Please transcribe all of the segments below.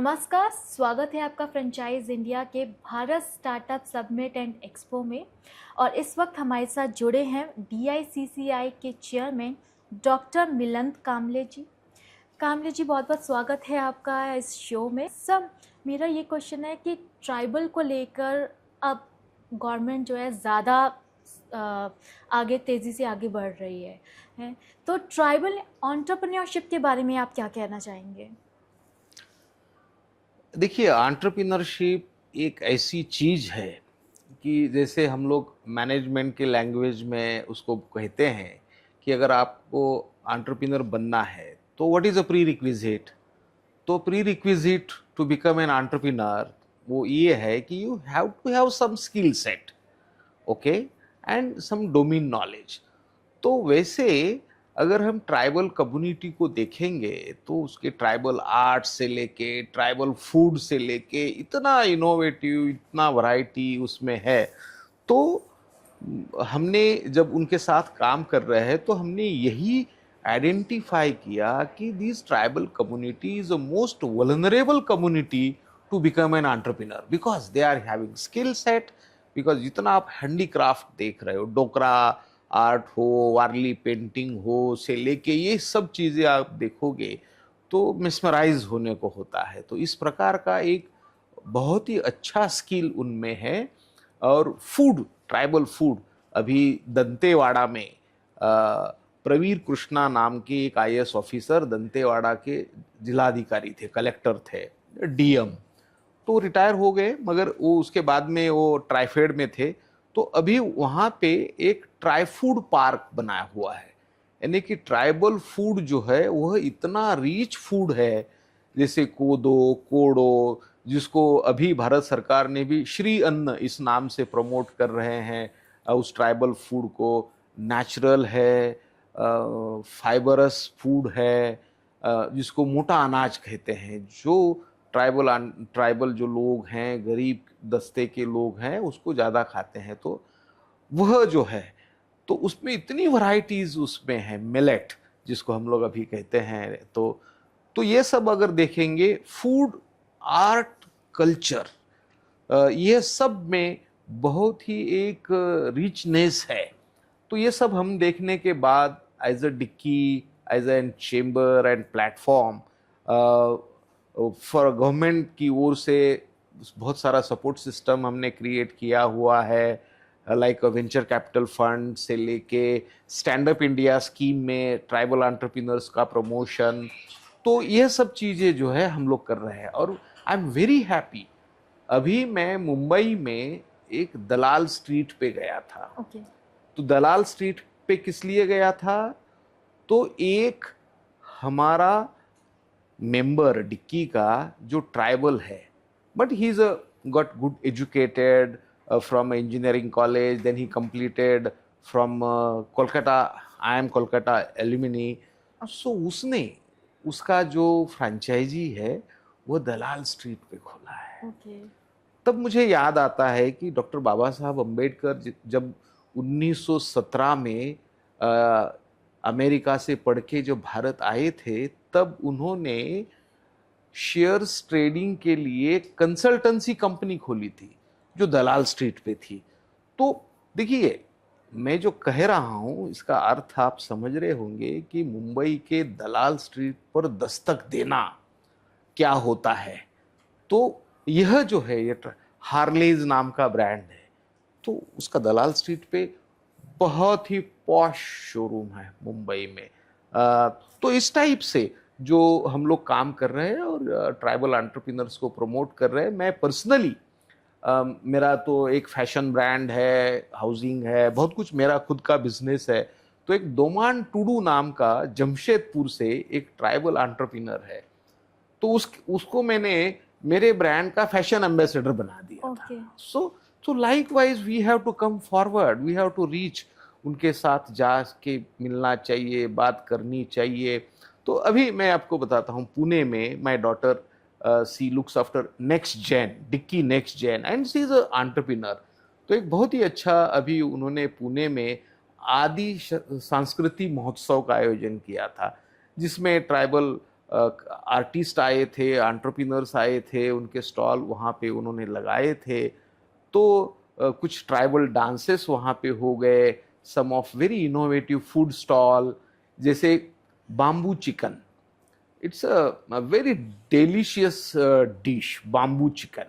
नमस्कार, स्वागत है आपका फ्रेंचाइज इंडिया के Bharat startup summit and expo में। और इस वक्त हमारे साथ जुड़े हैं DICCI के चेयरमैन डॉक्टर मिलंत कामले जी। कामले जी, बहुत बहुत स्वागत है आपका इस शो में। सब मेरा ये क्वेश्चन है कि ट्राइबल को लेकर अब गवर्नमेंट जो है ज़्यादा आगे तेज़ी से आगे बढ़ रही है, तो ट्राइबल एंटरप्रेन्योरशिप के बारे में आप क्या कहना चाहेंगे? देखिए, एंटरप्रेन्योरशिप एक ऐसी चीज है कि जैसे हम लोग मैनेजमेंट के लैंग्वेज में उसको कहते हैं कि अगर आपको एंटरप्रेन्योर बनना है तो what is a prerequisite. तो prerequisite to become an entrepreneur वो ये है कि you have to have some skill set, okay, and some domain knowledge. तो वैसे अगर हम ट्राइबल कम्युनिटी को देखेंगे तो उसके ट्राइबल आर्ट से लेके ट्राइबल फूड से लेके इतना इनोवेटिव, इतना वैरायटी उसमें है। तो हमने जब उनके साथ काम कर रहे हैं तो हमने यही आइडेंटिफाई किया कि this tribal community is the most vulnerable community to become an entrepreneur because they are having skill set. Because जितना आप हैंडीक्राफ्ट देख रहे हो, डोकरा आर्ट हो, वारली पेंटिंग हो से लेके ये सब चीज़ें आप देखोगे तो मिसमराइज होने को होता है। तो इस प्रकार का एक बहुत ही अच्छा स्किल उनमें है। और फूड, ट्राइबल फूड, अभी दंतेवाड़ा में प्रवीर कृष्णा नाम के एक IAS ऑफिसर दंतेवाड़ा के जिलाधिकारी थे, कलेक्टर थे, DM, तो रिटायर हो गए, मगर वो उसके बाद में वो ट्राइफेड में थे। तो अभी वहाँ पे एक ट्राई फूड पार्क बनाया हुआ है, यानी कि ट्राइबल फूड जो है वह इतना रिच फूड है, जैसे कोदो, कोड़ो, जिसको अभी भारत सरकार ने भी श्री अन्न इस नाम से प्रमोट कर रहे हैं। उस ट्राइबल फूड को नेचुरल है, फाइबरस फूड है, जिसको मोटा अनाज कहते हैं, जो ट्राइबल जो लोग हैं, गरीब दस्ते के लोग हैं, उसको ज़्यादा खाते हैं। तो वह जो है, तो उसमें इतनी वैरायटीज उसमें है, मिलेट जिसको हम लोग अभी कहते हैं। तो ये सब अगर देखेंगे, फूड, आर्ट, कल्चर, ये सब में बहुत ही एक रिचनेस है। तो ये सब हम देखने के बाद as a DICCI, as an chamber and platform for government की ओर से बहुत सारा सपोर्ट सिस्टम हमने क्रिएट किया हुआ है, लाइक वेंचर कैपिटल फंड से लेके स्टैंड अप इंडिया स्कीम में ट्राइबल एंटरप्रेन्योर्स का प्रमोशन। तो ये सब चीज़ें जो है हम लोग कर रहे हैं और आई एम वेरी हैप्पी। अभी मैं मुंबई में एक दलाल स्ट्रीट पे गया था। ओके। तो दलाल स्ट्रीट पे किस लिए गया था? तो एक हमारा मेंबर डिक्की का जो ट्राइबल है, but he is got good educated from engineering college, then he completed from Kolkata, IIM Kolkata alumni. So उसने उसका जो फ्रेंचाइजी है वो दलाल स्ट्रीट पे खोला है। ओके। तब मुझे याद आता है कि डॉक्टर बाबा साहब अम्बेडकर जब 1917 में अमेरिका से पढ़ के जो भारत आए थे, तब उन्होंने शेयर्स ट्रेडिंग के लिए कंसल्टेंसी कंपनी खोली थी जो दलाल स्ट्रीट पे थी। तो देखिए, मैं जो कह रहा हूं इसका अर्थ आप समझ रहे होंगे कि मुंबई के दलाल स्ट्रीट पर दस्तक देना क्या होता है। तो यह जो है, ये हार्लेज नाम का ब्रांड है, तो उसका दलाल स्ट्रीट पे बहुत ही पॉश शोरूम है मुंबई में। तो इस टाइप से जो हम लोग काम कर रहे हैं और ट्राइबल एंटरप्रेन्योर्स को प्रमोट कर रहे हैं। मैं पर्सनली, मेरा तो एक फैशन ब्रांड है, हाउसिंग है, बहुत कुछ मेरा खुद का बिजनेस है। तो एक दोमान टुडू नाम का जमशेदपुर से एक ट्राइबल एंटरप्रेन्योर है, तो उसको मैंने मेरे ब्रांड का फैशन एम्बेसडर बना दिया था। Okay. So likewise we have to come forward, we have to reach, उनके साथ जाके मिलना चाहिए, बात करनी चाहिए। तो अभी मैं आपको बताता हूँ, पुणे में my daughter she looks after next gen, DICCI next gen, and she is a entrepreneur. तो एक बहुत ही अच्छा, अभी उन्होंने पुणे में आदि सांस्कृतिक महोत्सव का आयोजन किया था, जिसमें ट्राइबल आर्टिस्ट आए थे, एंटरप्रेन्योर्स आए थे, उनके स्टॉल वहाँ पे उन्होंने लगाए थे। तो कुछ ट्राइबल डांसेस वहाँ पे हो गए, some of very innovative food stall, जैसे bamboo chicken. It's a very delicious dish, bamboo chicken.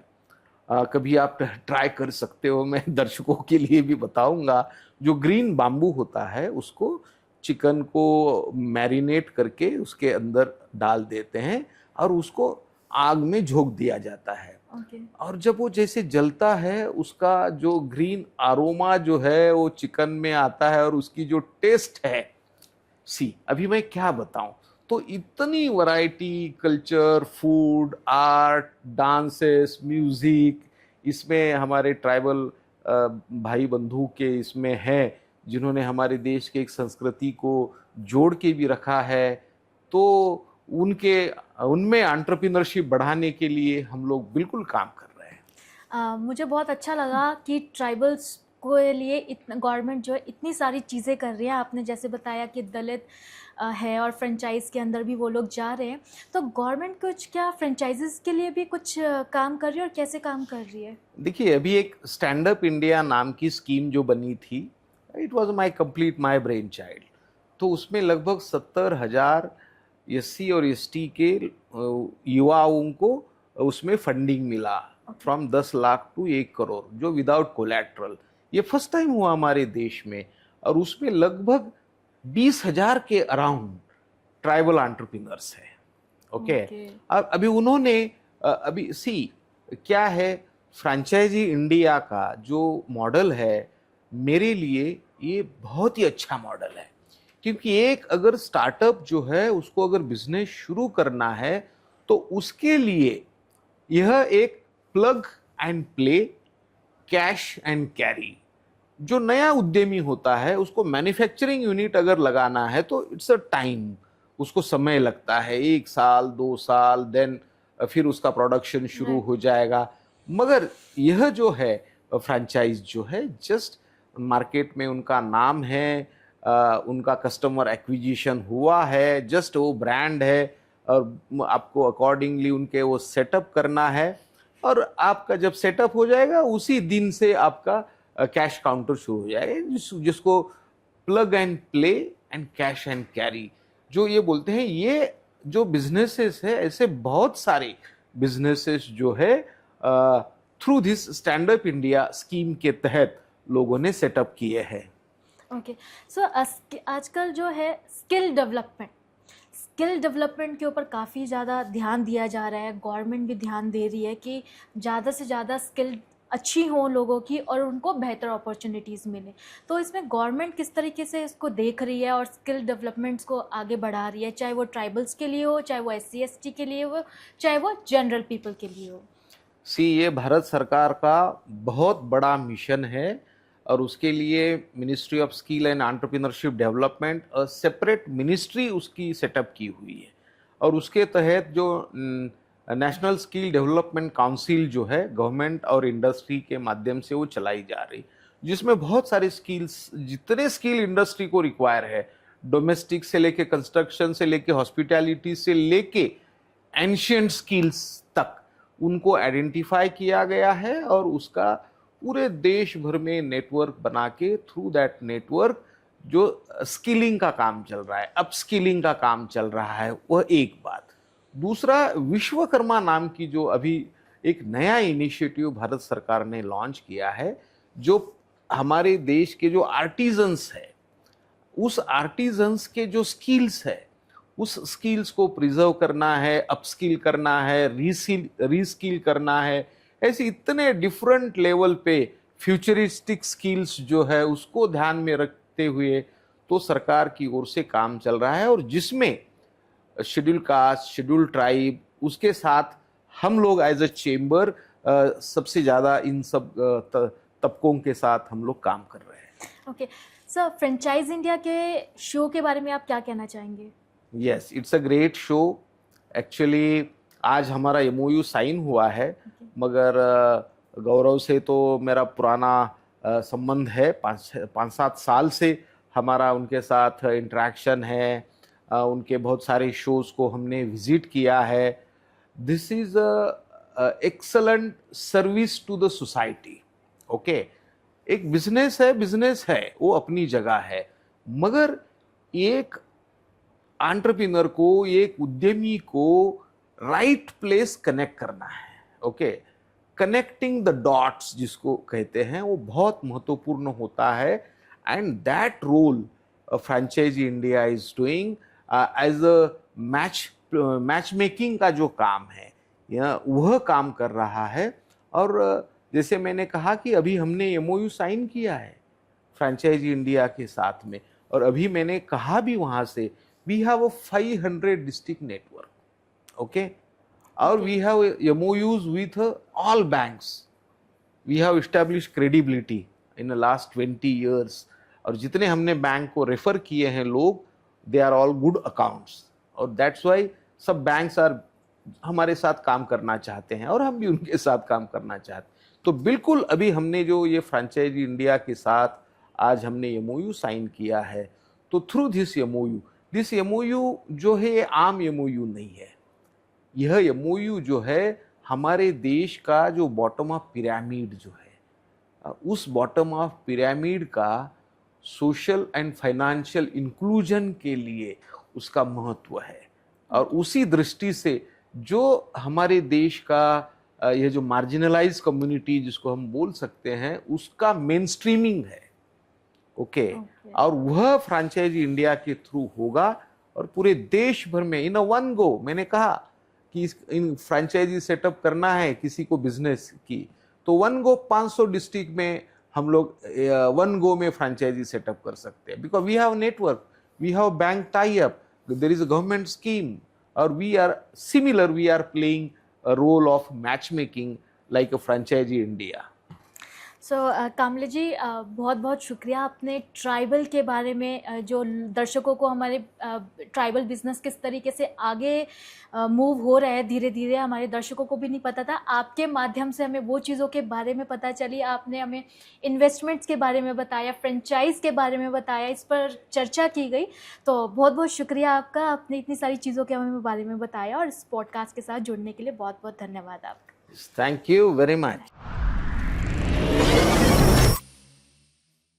कभी आप ट्राई कर सकते हो, मैं दर्शकों के लिए भी बताऊंगा। जो ग्रीन बाम्बू होता है उसको, चिकन को मैरिनेट करके उसके अंदर डाल देते हैं और उसको आग में झोंक दिया जाता है। ओके। और जब वो जैसे जलता है, उसका जो ग्रीन अरोमा जो है वो चिकन में आता है, और उसकी जो टेस्ट है, सी अभी मैं क्या बताऊं। तो इतनी variety, culture, food, art, dances, music, इसमें हमारे ट्राइबल भाई बंधु के इसमें है, जिन्होंने हमारे देश के एक संस्कृति को जोड़ के भी रखा है। तो उनके उनमें एंटरप्रेन्योरशिप बढ़ाने के लिए हम लोग बिल्कुल काम कर रहे हैं। मुझे बहुत अच्छा लगा कि ट्राइबल्स के लिए इतना गवर्नमेंट जो है इतनी सारी चीज़ें कर रही है। आपने जैसे बताया कि दलित है और फ्रेंचाइज के अंदर भी वो लोग जा रहे हैं, तो गवर्नमेंट कुछ क्या फ्रेंचाइजेस के लिए भी कुछ काम कर रही है और कैसे काम कर रही है? देखिए, अभी एक स्टैंड अप इंडिया नाम की स्कीम जो बनी थी, it was my brain child. तो उसमें लगभग 70,000 एससी और एसटी के युवाओं को उसमें फंडिंग मिला, फ्रॉम 10 लाख टू 1 करोड़, जो विदाउट कोलैटरल। ये फर्स्ट टाइम हुआ हमारे देश में। और उसमें लगभग 20,000 के अराउंड ट्राइबल एंटरप्रेन्योर्स है। ओके। अब अभी उन्होंने अभी सी क्या है, फ्रेंचाइजी इंडिया का जो मॉडल है, मेरे लिए ये बहुत ही अच्छा मॉडल है। क्योंकि एक अगर स्टार्टअप जो है उसको अगर बिजनेस शुरू करना है, तो उसके लिए यह एक plug and play, cash and carry. जो नया उद्यमी होता है उसको मैन्युफैक्चरिंग यूनिट अगर लगाना है तो इट्स अ टाइम, उसको समय लगता है, 1 साल 2 साल, देन फिर उसका प्रोडक्शन शुरू हो जाएगा। मगर यह जो है फ्रेंचाइज जो है, जस्ट मार्केट में उनका नाम है, उनका कस्टमर एक्विजिशन हुआ है, जस्ट वो ब्रांड है, और आपको अकॉर्डिंगली उनके वो सेटअप करना है। और आपका जब सेटअप हो जाएगा, उसी दिन से आपका कैश काउंटर शुरू हो जाएगा, जिसको plug and play and cash and carry जो ये बोलते हैं। ये जो बिजनेसेस है, ऐसे बहुत सारे बिजनेसेस जो है through this stand up India scheme के तहत लोगों ने सेटअप किए हैं। ओके। सो आजकल जो है स्किल डेवलपमेंट के ऊपर काफ़ी ज़्यादा ध्यान दिया जा रहा है। गवर्नमेंट भी ध्यान दे रही है कि ज़्यादा से ज़्यादा स्किल अच्छी हों लोगों की और उनको बेहतर अपॉर्चुनिटीज़ मिले। तो इसमें गवर्नमेंट किस तरीके से इसको देख रही है और स्किल डेवलपमेंट्स को आगे बढ़ा रही है, चाहे वो ट्राइबल्स के लिए हो, चाहे वो SC ST के लिए हो, चाहे वो जनरल पीपल के लिए हो? ये भारत सरकार का बहुत बड़ा मिशन है, और उसके लिए ministry of skill and entrepreneurship development separate ministry उसकी सेटअप की हुई है। और उसके तहत जो नेशनल स्किल डेवलपमेंट काउंसिल जो है, गवर्नमेंट और इंडस्ट्री के माध्यम से वो चलाई जा रही, जिसमें बहुत सारे स्किल्स, जितने स्किल इंडस्ट्री को रिक्वायर है, डोमेस्टिक से लेके कंस्ट्रक्शन से लेके हॉस्पिटैलिटी से लेके एंशियंट स्किल्स तक, उनको आइडेंटिफाई किया गया है। और उसका पूरे देश भर में नेटवर्क बना के, थ्रू दैट नेटवर्क जो स्किलिंग का काम चल रहा है, अपस्किलिंग का काम चल रहा है, वह एक बात। दूसरा, विश्वकर्मा नाम की जो अभी एक नया इनिशिएटिव भारत सरकार ने लॉन्च किया है, जो हमारे देश के जो आर्टिजन्स है, उस आर्टिजन्स के जो स्किल्स है, उस स्किल्स को प्रिजर्व करना है, अपस्किल करना है, रीस्किल करना है। ऐसे इतने डिफरेंट लेवल पे फ्यूचरिस्टिक स्किल्स जो है उसको ध्यान में रखते हुए तो सरकार की ओर से काम चल रहा है। और जिसमें शेड्यूल कास्ट, शेड्यूल ट्राइब, उसके साथ हम लोग एज अ चेंबर सबसे ज़्यादा इन सब तबकों के साथ हम लोग काम कर रहे हैं। ओके सर, फ्रेंचाइज इंडिया के शो के बारे में आप क्या कहना चाहेंगे? Yes, it's a great show. Actually आज हमारा MOU साइन हुआ है, मगर गौरव से तो मेरा पुराना संबंध है, 5-7 साल से हमारा उनके साथ इंटरेक्शन है। उनके बहुत सारे शोज़ को हमने विजिट किया है। This is excellent service to the society. Okay, एक बिजनेस है, वो अपनी जगह है, मगर एक एंटरप्रेन्योर को, एक उद्यमी को राइट प्लेस कनेक्ट करना है। ओके, कनेक्टिंग द डॉट्स जिसको कहते हैं, वो बहुत महत्वपूर्ण होता है। And that role franchise India is doing as a match making का जो काम है, वह काम कर रहा है। और जैसे मैंने कहा कि अभी हमने एमओयू साइन किया है फ्रेंचाइजी इंडिया के साथ में, और अभी मैंने कहा भी वहाँ से, we have a 500 district network. Okay, और we have MoUs with all banks. We have established credibility in the last 20 years, और जितने हमने बैंक को रेफर किए हैं लोग, they are all good accounts, और दैट्स वाई सब बैंक्स आर हमारे साथ काम करना चाहते हैं, और हम भी उनके साथ काम करना चाहते हैं। तो बिल्कुल अभी हमने जो ये फ्रेंचाइजी इंडिया के साथ आज हमने एमओयू साइन किया है, तो थ्रू दिस एमओयू जो है ये आम एमओयू नहीं है। यह एमओयू जो है हमारे देश का जो बॉटम ऑफ पिरामिड जो है, उस बॉटम ऑफ पिरामिड का सोशल एंड फाइनेंशियल इंक्लूजन के लिए उसका महत्व है। और उसी दृष्टि से जो हमारे देश का यह जो मार्जिनलाइज कम्युनिटी जिसको हम बोल सकते हैं, उसका मेन स्ट्रीमिंग है। ओके, और वह फ्रेंचाइजी इंडिया के थ्रू होगा, और पूरे देश भर में इन वन गो, मैंने कहा कि इन फ्रेंचाइजी सेटअप करना है किसी को बिजनेस की, तो वन गो 500 डिस्ट्रिक्ट में हम लोग वन गो में फ्रेंचाइजी सेटअप कर सकते हैं। Because we have network, we have bank tie up, there is a government scheme, और we are playing a role of matchmaking like a franchisee India. So Kamle ji, बहुत बहुत शुक्रिया। आपने ट्राइबल के बारे में जो दर्शकों को हमारे ट्राइबल बिजनेस किस तरीके से आगे मूव हो रहा है धीरे धीरे, हमारे दर्शकों को भी नहीं पता था, आपके माध्यम से हमें वो चीज़ों के बारे में पता चली। आपने हमें इन्वेस्टमेंट्स के बारे में बताया, फ्रेंचाइज के बारे में बताया, इस पर चर्चा की गई। तो बहुत बहुत शुक्रिया आपका, आपने इतनी सारी चीज़ों के हमें बारे में बताया, और इस पॉडकास्ट के साथ जुड़ने के लिए बहुत बहुत धन्यवाद आपका। Thank you very much.